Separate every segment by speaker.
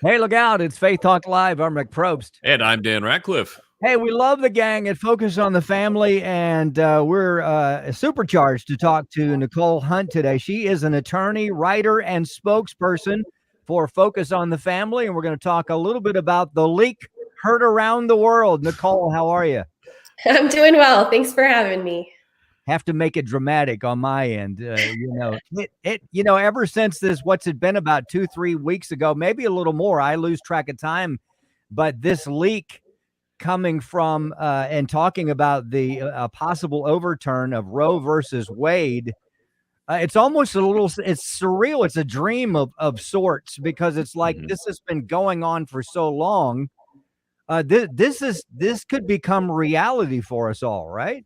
Speaker 1: Hey, look out. It's Faith Talk Live. I'm Rick Probst.
Speaker 2: And I'm Dan Ratcliffe.
Speaker 1: Hey, we love the gang at Focus on the Family, and we're supercharged to talk to Nicole Hunt today. She is an attorney, writer, and spokesperson for Focus on the Family, and we're going to talk a little bit about the leak heard around the world. Nicole, how are you?
Speaker 3: I'm doing well. Thanks for having me.
Speaker 1: Have to make it dramatic on my end. Ever since this, what's it been, about 2-3 weeks ago, maybe a little more, I lose track of time, but this leak coming from and talking about the possible overturn of Roe versus Wade, it's almost it's surreal. It's a dream of sorts, because it's like this has been going on for so long. This could become reality for us all, right?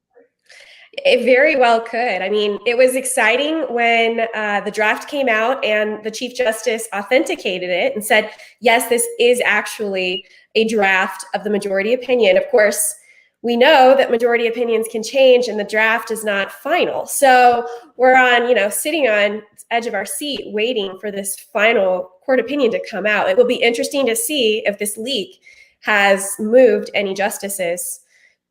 Speaker 3: It very well could. I mean, it was exciting when the draft came out and the Chief Justice authenticated it and said, yes, this is actually a draft of the majority opinion. Of course, we know that majority opinions can change and the draft is not final. So we're sitting on the edge of our seat waiting for this final court opinion to come out. It will be interesting to see if this leak has moved any justices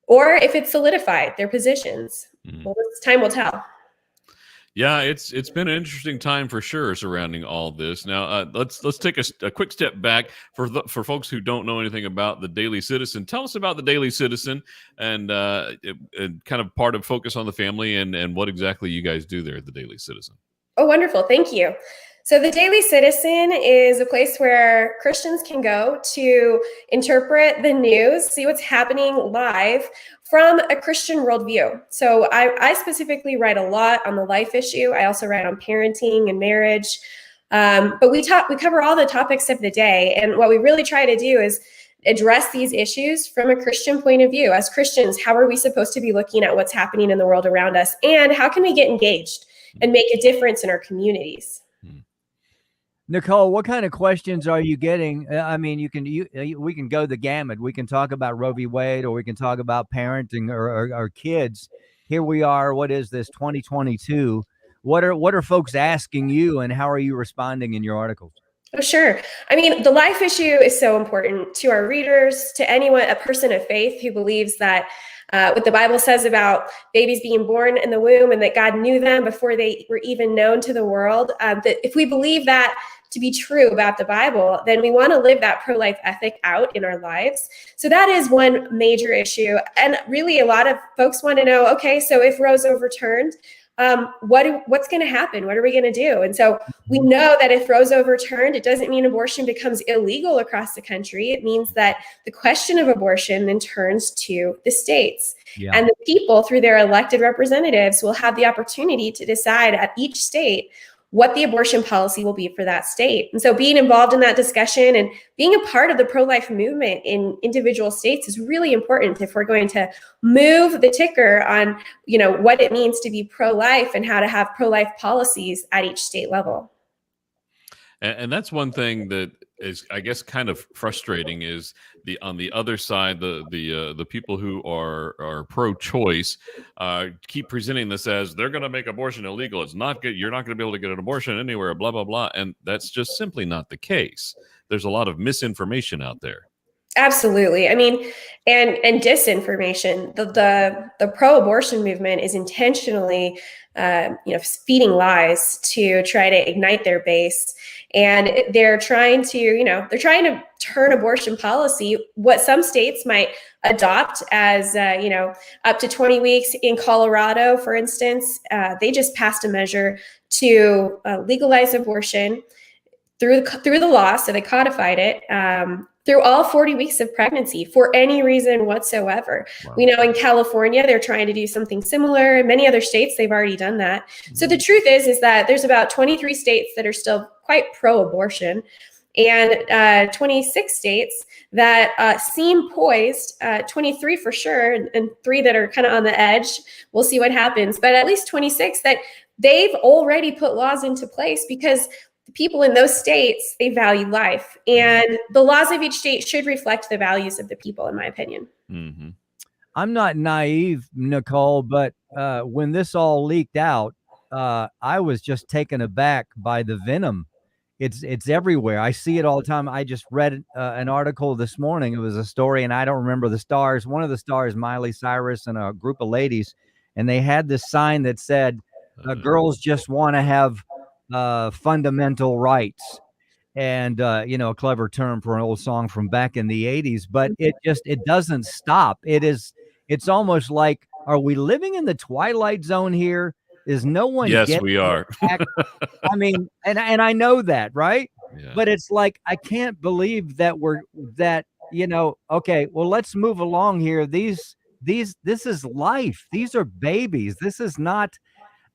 Speaker 3: or if it's solidified their positions. Well, time will tell.
Speaker 2: Yeah, it's been an interesting time for sure surrounding all this. Now, let's take a quick step back for folks who don't know anything about the Daily Citizen. Tell us about the Daily Citizen and kind of part of Focus on the Family and what exactly you guys do there at the Daily Citizen.
Speaker 3: Oh, wonderful. Thank you. So the Daily Citizen is a place where Christians can go to interpret the news, see what's happening live from a Christian worldview. So I specifically write a lot on the life issue. I also write on parenting and marriage. But we cover all the topics of the day. And what we really try to do is address these issues from a Christian point of view. As Christians, how are we supposed to be looking at what's happening in the world around us? And how can we get engaged and make a difference in our communities?
Speaker 1: Nicole, what kind of questions are you getting? I mean, we can go the gamut. We can talk about Roe v. Wade, or we can talk about parenting or kids. Here we are. What is this, 2022? What are folks asking you, and how are you responding in your articles?
Speaker 3: Oh, sure. I mean, the life issue is so important to our readers, to anyone, a person of faith who believes that what the Bible says about babies being born in the womb and that God knew them before they were even known to the world. That if we believe that to be true about the Bible, then we want to live that pro-life ethic out in our lives. So that is one major issue. And really, a lot of folks want to know, okay, so if Roe's overturned, what's going to happen? What are we going to do? And so we know that if Roe's overturned, it doesn't mean abortion becomes illegal across the country. It means that the question of abortion then turns to the states. Yeah. And the people, through their elected representatives, will have the opportunity to decide at each state what the abortion policy will be for that state. And so being involved in that discussion and being a part of the pro-life movement in individual states is really important if we're going to move the ticker on, what it means to be pro-life and how to have pro-life policies at each state level.
Speaker 2: And that's one thing that is, I guess, kind of frustrating is on the other side, the people who are pro-choice keep presenting this as they're going to make abortion illegal. It's not good. You're not going to be able to get an abortion anywhere, blah, blah, blah. And that's just simply not the case. There's a lot of misinformation out there.
Speaker 3: Absolutely. I mean, and disinformation. The pro-abortion movement is intentionally, feeding lies to try to ignite their base. And they're trying to turn abortion policy, what some states might adopt as, up to 20 weeks. In Colorado, for instance, they just passed a measure to legalize abortion through the law. So they codified it through all 40 weeks of pregnancy for any reason whatsoever. Wow. We know in California, they're trying to do something similar. In many other states, they've already done that. Mm-hmm. So the truth is that there's about 23 states that are still quite pro-abortion and 26 states that seem poised, 23 for sure, and 3 that are kind of on the edge. We'll see what happens. But at least 26 that they've already put laws into place because the people in those states, they value life. And the laws of each state should reflect the values of the people, in my opinion.
Speaker 1: Mm-hmm. I'm not naive, Nicole, but when this all leaked out, I was just taken aback by the Venom it's everywhere. I see it all the time. I just read an article this morning. It was a story, and I don't remember the stars. One of the stars, Miley Cyrus, and a group of ladies, and they had this sign that said, "Girls just want to have fundamental rights." And a clever term for an old song from back in the 80s, but it doesn't stop. It's almost like, are we living in the twilight zone here? Is no one
Speaker 2: Yes,
Speaker 1: getting
Speaker 2: we are.
Speaker 1: I mean, and I know that, right?
Speaker 2: Yeah.
Speaker 1: But it's like, I can't believe that okay, well, let's move along here. This is life. These are babies. This is not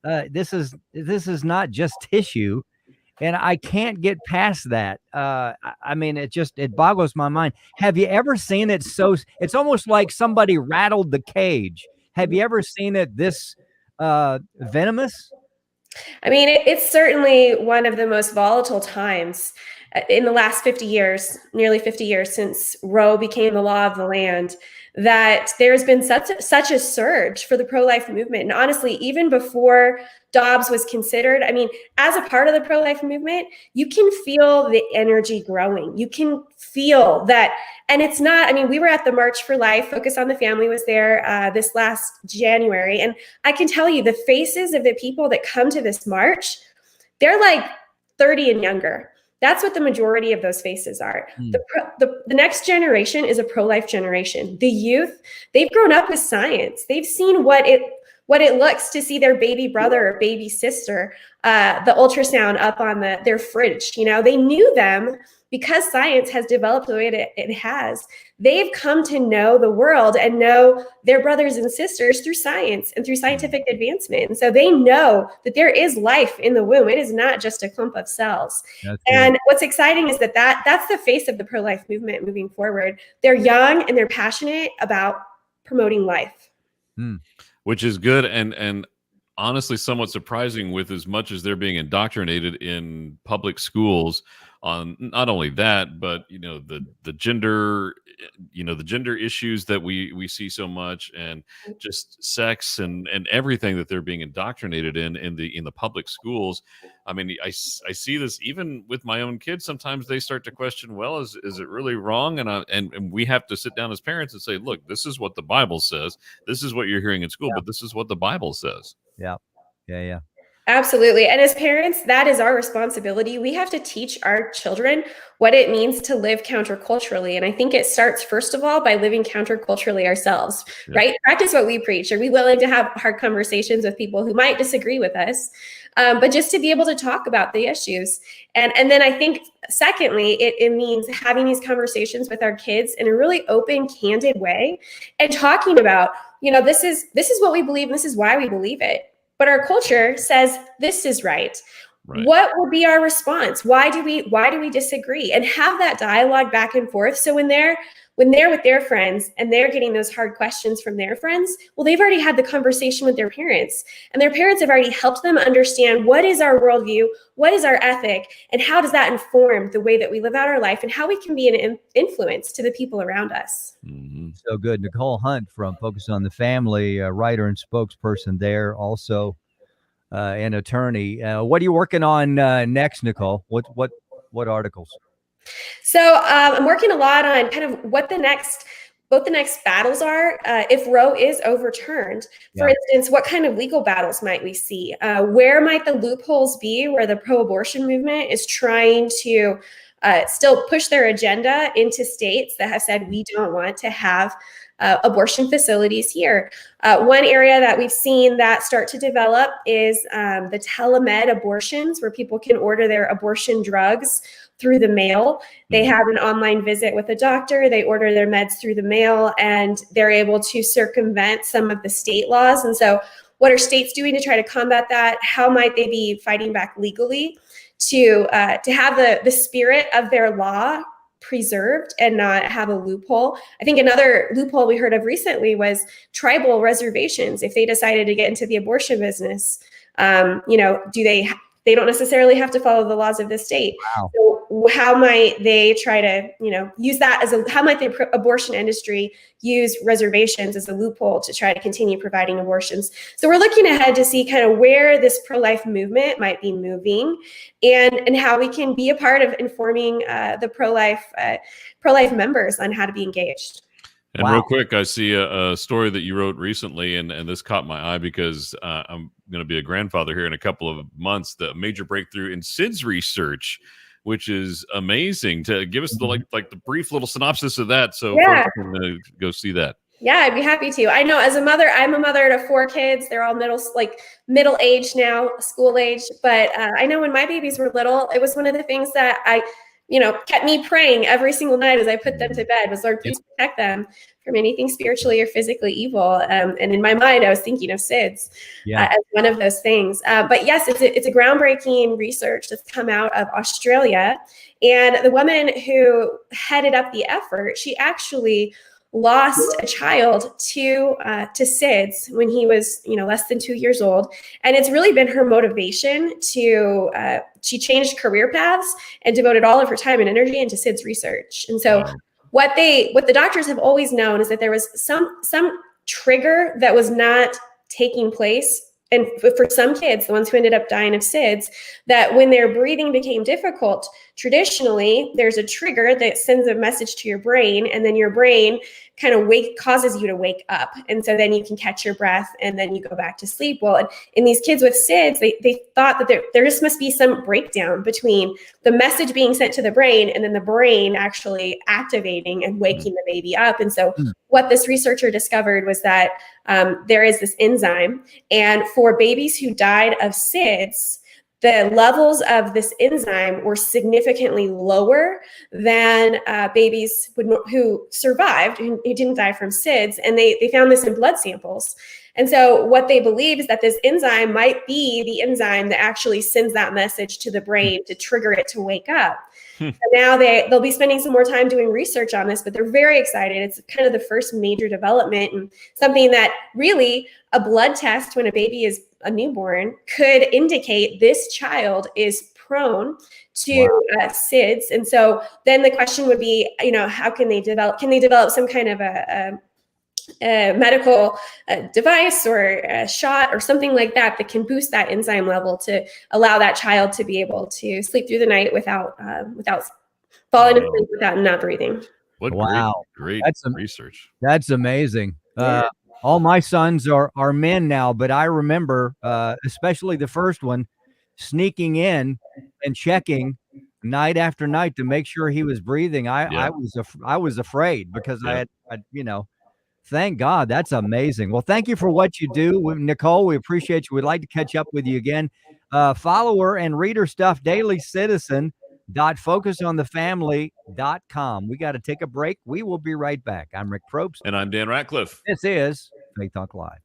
Speaker 1: not just tissue. And I can't get past that. I mean, it boggles my mind. Have you ever seen it? It's almost like somebody rattled the cage. Have you ever seen it this venomous?
Speaker 3: I mean, it's certainly one of the most volatile times in the last 50 years, nearly 50 years since Roe became the law of the land, that there's been such a surge for the pro-life movement. And honestly, even before Dobbs was considered, I mean, as a part of the pro-life movement, you can feel the energy growing. You can feel that. And it's not, I mean, we were at the March for Life, Focus on the Family was there this last January. And I can tell you, the faces of the people that come to this march, they're like 30 and younger. That's what the majority of those faces are. The next generation is a pro-life generation. The youth, they've grown up with science. They've seen what it looks to see their baby brother or baby sister, the ultrasound up on their fridge. They knew them because science has developed the way it has. They've come to know the world and know their brothers and sisters through science and through scientific advancement. And so they know that there is life in the womb. It is not just a clump of cells. And what's exciting is that's the face of the pro-life movement moving forward. They're young and they're passionate about promoting life.
Speaker 2: Which is good and honestly somewhat surprising, with as much as they're being indoctrinated in public schools on not only that, but the gender issues that we see so much, and just sex and everything that they're being indoctrinated in the public schools. I mean, I see this even with my own kids. Sometimes they start to question, well, is it really wrong? And we have to sit down as parents and say, look, this is what the Bible says. This is what you're hearing in school, but this is what the Bible says.
Speaker 1: Yeah.
Speaker 3: Absolutely. And as parents, that is our responsibility. We have to teach our children what it means to live counterculturally. And I think it starts, first of all, by living counterculturally ourselves, right? Practice what we preach. Are we willing to have hard conversations with people who might disagree with us? But just to be able to talk about the issues. And then I think, secondly, it means having these conversations with our kids in a really open, candid way and talking about, this is what we believe and this is why we believe it. But our culture says this is right. What would be our response? Why do we disagree? And have that dialogue back and forth. So when they're with their friends and they're getting those hard questions from their friends, well, they've already had the conversation with their parents, and their parents have already helped them understand what is our worldview, what is our ethic, and how does that inform the way that we live out our life and how we can be an influence to the people around us.
Speaker 1: So good. Nicole Hunt from Focus on the Family, writer and spokesperson there, also an attorney. What are you working on next, Nicole? What articles?
Speaker 3: So I'm working a lot on kind of what the next battles are if Roe is overturned. For instance, what kind of legal battles might we see? Where might the loopholes be where the pro-abortion movement is trying to still push their agenda into states that have said we don't want to have abortion facilities here? One area that we've seen that start to develop is the telemed abortions, where people can order their abortion drugs through the mail. They have an online visit with a doctor, they order their meds through the mail, and they're able to circumvent some of the state laws. And so what are states doing to try to combat that? How might they be fighting back legally to have the spirit of their law preserved and not have a loophole? I think another loophole we heard of recently was tribal reservations. If they decided to get into the abortion business, they don't necessarily have to follow the laws of the state.
Speaker 1: Wow.
Speaker 3: So how might they try to, use that as how might the abortion industry use reservations as a loophole to try to continue providing abortions? So we're looking ahead to see kind of where this pro-life movement might be moving, and how we can be a part of informing the pro-life members on how to be engaged.
Speaker 2: And real quick, I see a story that you wrote recently, and this caught my eye because I'm going to be a grandfather here in a couple of months. The major breakthrough in SIDS research, which is amazing. To give us the like the brief little synopsis of that, so folks can go see that.
Speaker 3: Yeah, I'd be happy to. I know as a mother, I'm a mother to 4 kids. They're all middle age now, school age. But I know when my babies were little, it was one of the things that kept me praying every single night as I put them to bed was, Lord, please protect them from anything spiritually or physically evil. And in my mind, I was thinking of SIDS as one of those things. But yes, it's a groundbreaking research that's come out of Australia. And the woman who headed up the effort, she actually lost a child to SIDS when he was, less than 2 years old. And it's really been her motivation to, she changed career paths and devoted all of her time and energy into SIDS research. And so what the doctors have always known is that there was some trigger that was not taking place. And for some kids, the ones who ended up dying of SIDS, that when their breathing became difficult, traditionally, there's a trigger that sends a message to your brain, and then your brain kind of causes you to wake up. And so then you can catch your breath and then you go back to sleep. Well, in these kids with SIDS, they thought that there just must be some breakdown between the message being sent to the brain and then the brain actually activating and waking the baby up. And so what this researcher discovered was that there is this enzyme, and for babies who died of SIDS, the levels of this enzyme were significantly lower than babies who survived, who didn't die from SIDS, and they found this in blood samples. And so what they believe is that this enzyme might be the enzyme that actually sends that message to the brain to trigger it to wake up. So now they'll be spending some more time doing research on this, but they're very excited. It's kind of the first major development, and something that really a blood test when a baby is a newborn could indicate this child is prone to SIDS. And so then the question would be, how can they develop some kind of a medical device or a shot or something like that can boost that enzyme level to allow that child to be able to sleep through the night without falling asleep, without not breathing.
Speaker 2: What great research.
Speaker 1: That's amazing. All my sons are men now, but I remember, especially the first one, sneaking in and checking night after night to make sure he was breathing. I was afraid because I had thank God. That's amazing. Well, thank you for what you do, Nicole. We appreciate you. We'd like to catch up with you again. Follower and reader stuff, dailyscitizen.focusonthefamily.com. We got to take a break. We will be right back. I'm Rick Probst.
Speaker 2: And I'm Dan Ratcliffe.
Speaker 1: This is Faith Talk Live.